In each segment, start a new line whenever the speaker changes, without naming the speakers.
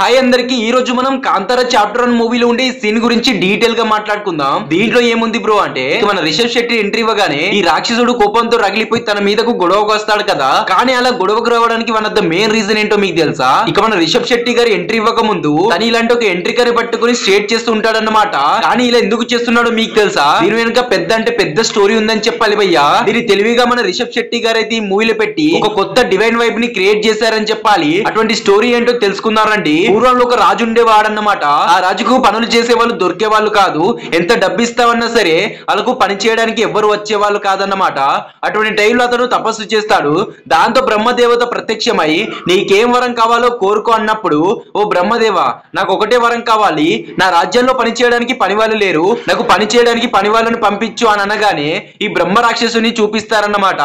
Hi అందరికి ఈ రోజు మనం కాంతారా చాప్టర్ 1 మూవీలో ఉండే సీన్ గురించి డీటెయిల్ గా మాట్లాడుకుందాం. దీంట్లో ఏముంది బ్రో అంటే మన రిషబ్ శెట్టి ఎంట్రీ ఇవ్వగానే ఈ రాక్షసుడు కోపంతో రగిలిపోయి తన మీదకు గొడవకు వస్తాడు కదా. కానీ అలా గొడవకు రావడానికి one of the main reason ఏంటో మీకు తెలుసా? ఇక మన రిషబ్ శెట్టి గారి ఎంట్రీ ఇవ్వక ముందు తను ఇలాంటి ఒక ఎంట్రీ కర్రీ పట్టుకుని స్ట్రేట్ చేస్తూ ఉంటాడన్నమాట. కానీ ఇలా ఎందుకు చేస్తున్నాడో మీకు తెలుసా? దీని వెనుక పెద్ద స్టోరీ ఉందని చెప్పాలి భయ్యా. దీని తెలివిగా మన రిషబ్ శెట్టి గారు అయితే ఈ మూవీలో పెట్టి ఒక కొత్త డివైన్ వైబ్ ని క్రియేట్ చేశారని చెప్పాలి. అటువంటి స్టోరీ ఏంటో తెలుసుకున్నారండి. పూర్వంలో ఒక రాజు ఉండేవాడన్నమాట. ఆ రాజుకు పనులు చేసే వాళ్ళు దొరికే వాళ్ళు కాదు. ఎంత డబ్బు ఇస్తామన్నా సరే వాళ్ళకు పని చేయడానికి ఎవ్వరు వచ్చే వాళ్ళు కాదన్నమాట. అటువంటి టైంలో అతను తపస్సు చేస్తాడు. దాంతో బ్రహ్మదేవత ప్రత్యక్షమై నీకేం వరం కావాలో కోరుకో అన్నప్పుడు, ఓ బ్రహ్మదేవ, నాకు ఒకటే వరం కావాలి. నా రాజ్యంలో పని చేయడానికి పని వాళ్ళు లేరు, నాకు పని చేయడానికి పని వాళ్ళని పంపించు అని అనగానే ఈ బ్రహ్మ రాక్షసుని చూపిస్తారన్నమాట.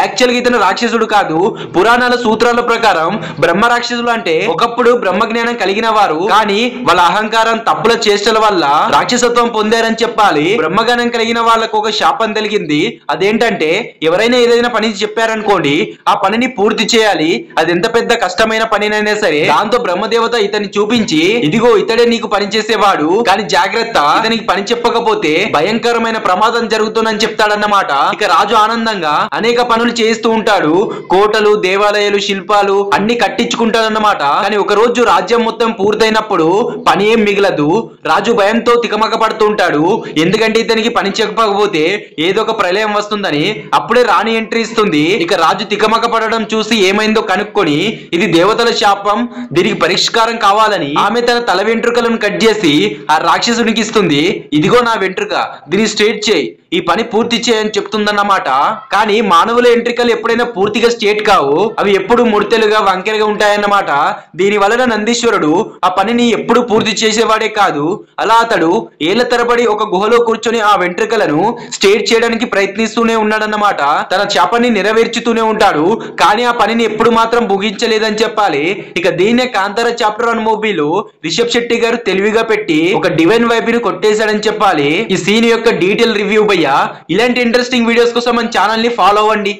యాక్చువల్ గా ఇతను రాక్షసుడు కాదు. పురాణాల సూత్రాల ప్రకారం బ్రహ్మ రాక్షసులు అంటే ఒకప్పుడు బ్రహ్మ జ్ఞానం కలిగిన వారు, కానీ వాళ్ళ అహంకారం తప్పుల చేష్టల వల్ల రాక్షసత్వం పొందారని చెప్పాలి. బ్రహ్మజ్ఞానం కలిగిన వాళ్ళకు ఒక శాపం కలిగింది. అదేంటంటే ఎవరైనా ఏదైనా పని చెప్పారనుకోండి, ఆ పనిని పూర్తి చేయాలి. అది ఎంత పెద్ద కష్టమైన పనినైనా సరే. దాంతో బ్రహ్మదేవత ఇతన్ని చూపించి, ఇదిగో ఇతడే నీకు పని చేసేవాడు, కానీ జాగ్రత్త, ఇతనికి పని చెప్పకపోతే భయంకరమైన ప్రమాదం జరుగుతుందని చెప్తాడన్నమాట. ఇక రాజు ఆనందంగా అనేక పనులు చేస్తూ ఉంటాడు. కోటలు, దేవాలయాలు, శిల్పాలు అన్ని కట్టించుకుంటాడన్నమాట. కానీ ఒక రోజు రాజ్యం మొత్తం పూర్తయినప్పుడు పని ఏం మిగలదు. రాజు భయంతో తికమక పడుతూ ఉంటాడు. ఎందుకంటే ఇతనికి పని చెప్పకపోతే ఏదో ఒక ప్రళయం వస్తుందని. అప్పుడే రాణి ఎంట్రీ ఇస్తుంది. ఇక రాజు తికమక పడడం చూసి ఏమైందో కనుక్కొని, ఇది దేవతల శాపం, దీనికి పరిష్కారం కావాలని ఆమె తన తల వెంట్రుకలను కట్ చేసి ఆ రాక్షసునికి ఇస్తుంది. ఇదిగో నా వెంట్రుక, దీన్ని స్ట్రేట్ చేయి, ఈ పని పూర్తి చేయని చెప్తుందన్నమాట. కానీ మానవుల ఎంట్రికలు ఎప్పుడైనా పూర్తిగా స్ట్రేట్ కావు. అవి ఎప్పుడు ముడతలుగా వంకెరగా ఉంటాయన్నమాట. దీని వలన నందీశ్వరుడు ఆ పనిని ఎప్పుడు పూర్తి చేసేవాడే కాదు. అలా అతడు ఏళ్ల తరబడి ఒక గుహలో కూర్చొని ఆ వెంట్రుకలను స్ట్రేట్ చేయడానికి ప్రయత్నిస్తూనే ఉన్నాడన్నమాట. తన శాపాన్ని నెరవేర్చుతూనే ఉంటాడు. కానీ ఆ పనిని ఎప్పుడు మాత్రం ముగించలేదని చెప్పాలి. ఇక దీన్నే కాంతారా చాప్టర్ 1 మూవీలో రిషబ్ శెట్టి గారు తెలివిగా పెట్టి ఒక డివైన్ వైబ్ ని కొట్టేశాడని చెప్పాలి. ఈ సీన్ యొక్క డీటెయిల్ రివ్యూ భయ్యా. ఇలాంటి ఇంట్రెస్టింగ్ వీడియోస్ కోసం మన ఛానల్ ని ఫాలో అవ్వండి.